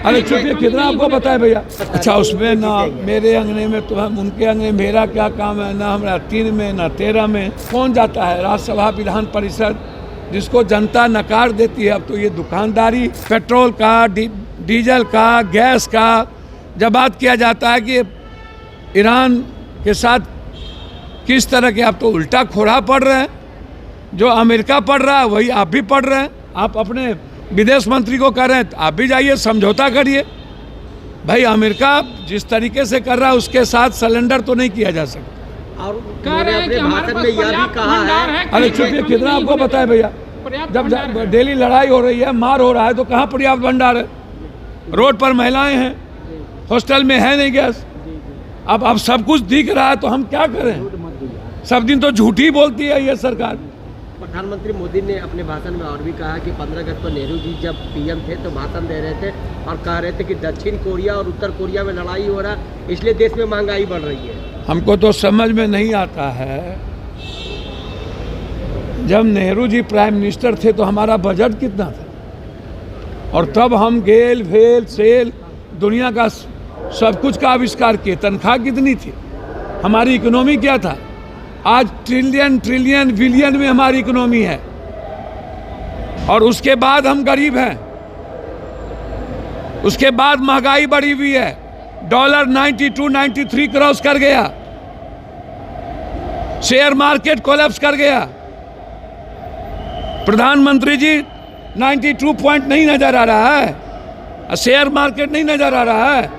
अरे चुपिए, कितना आपको पता है भैया? अच्छा, उसमें ना मेरे अंगने में तो हम उनके अंगने, मेरा क्या काम है? ना हमारा 3 में ना 13 में कौन जाता है? राज्यसभा विधान परिषद जिसको जनता नकार देती है। अब तो ये दुकानदारी, पेट्रोल का, डीजल का, गैस का जब बात किया जाता है कि ईरान के साथ किस तरह के, आप तो उल्टा खोरा पढ़ रहे हैं। जो अमेरिका पढ़ रहा है वही आप भी पढ़ रहे हैं। आप अपने विदेश मंत्री को कह रहे हैं आप भी जाइए समझौता करिए। भाई अमेरिका जिस तरीके से कर रहा है उसके साथ सिलेंडर तो नहीं किया जा सकता। और अपने भाषण में यह भी कहा है। अरे चुपिए, कितना आपको पता है भैया? जब डेली लड़ाई हो रही है, मार हो रहा है, तो कहाँ पर्याप्त भंडार है? रोड पर महिलाएं हैं, हॉस्टल में है नहीं गैस। अब सब कुछ दिख रहा है तो हम क्या करें? सब दिन तो झूठी बोलती है ये सरकार। प्रधानमंत्री मोदी ने अपने भाषण में और भी कहा कि 15 अगस्त को नेहरू जी जब पीएम थे तो भाषण दे रहे थे और कह रहे थे कि दक्षिण कोरिया और उत्तर कोरिया में लड़ाई हो रहा, इसलिए देश में महंगाई बढ़ रही है। हमको तो समझ में नहीं आता है, जब नेहरू जी प्राइम मिनिस्टर थे तो हमारा बजट कितना था? और तब हम गेल भेल सेल दुनिया का सब कुछ का आविष्कार किए। तनख्वाह कितनी थी? हमारी इकोनॉमी क्या था? आज ट्रिलियन बिलियन में हमारी इकोनॉमी है और उसके बाद हम गरीब हैं। उसके बाद महंगाई बढ़ी हुई है। डॉलर 92 93 क्रॉस कर गया। शेयर मार्केट कोलैप्स कर गया। प्रधानमंत्री जी 92 पॉइंट नहीं नजर आ रहा है, शेयर मार्केट नहीं नजर आ रहा है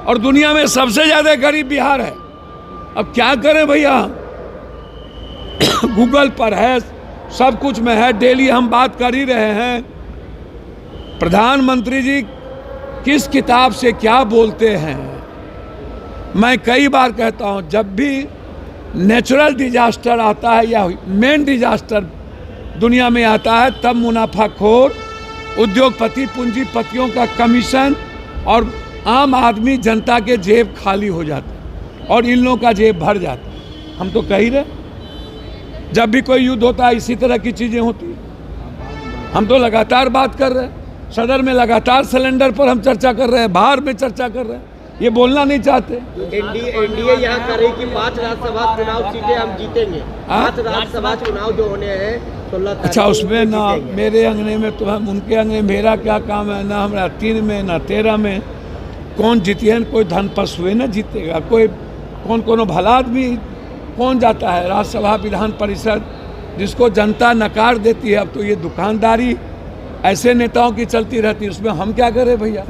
और दुनिया में सबसे ज्यादा गरीब बिहार है। अब क्या करें भैया? गूगल पर है, सब कुछ में है, डेली हम बात कर ही रहे हैं। प्रधानमंत्री जी किस किताब से क्या बोलते हैं? मैं कई बार कहता हूं, जब भी नेचुरल डिजास्टर आता है या मेन डिजास्टर दुनिया में आता है, तब मुनाफाखोर उद्योगपति, पूंजीपतियों का कमीशन और आम आदमी जनता के जेब खाली हो जाते हैं और इन लोगों का जेब भर जाता है। हम तो कह ही रहे, जब भी कोई युद्ध होता है इसी तरह की चीजें होती हैं। हम तो लगातार बात कर रहे हैं, सदन में लगातार सिलेंडर पर हम चर्चा कर रहे हैं, बाहर में चर्चा कर रहे हैं, ये बोलना नहीं चाहते। एनडीए यहाँ करे कि 5 राज्यसभा चुनाव सीटें हम जीतेंगे। 5 राज्यसभा चुनाव जो होने हैं 16 तारीख। अच्छा, उसमें ना मेरे अंगने में तो हम उनके अंगने, मेरा क्या काम है? ना हमारा 3 में ना 13 में कौन जीते? कोई धन पशुए न जीतेगा। कोई कौन भला आदमी कौन जाता है? राज्यसभा विधान परिषद जिसको जनता नकार देती है। अब तो ये दुकानदारी ऐसे नेताओं की चलती रहती है, उसमें हम क्या करें भैया?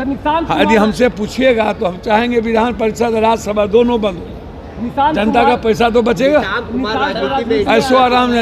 यदि हमसे पूछिएगा तो हम चाहेंगे विधान परिषद राज्यसभा दोनों बंद हो। जनता का पैसा तो बचेगा। ऐसो आराम।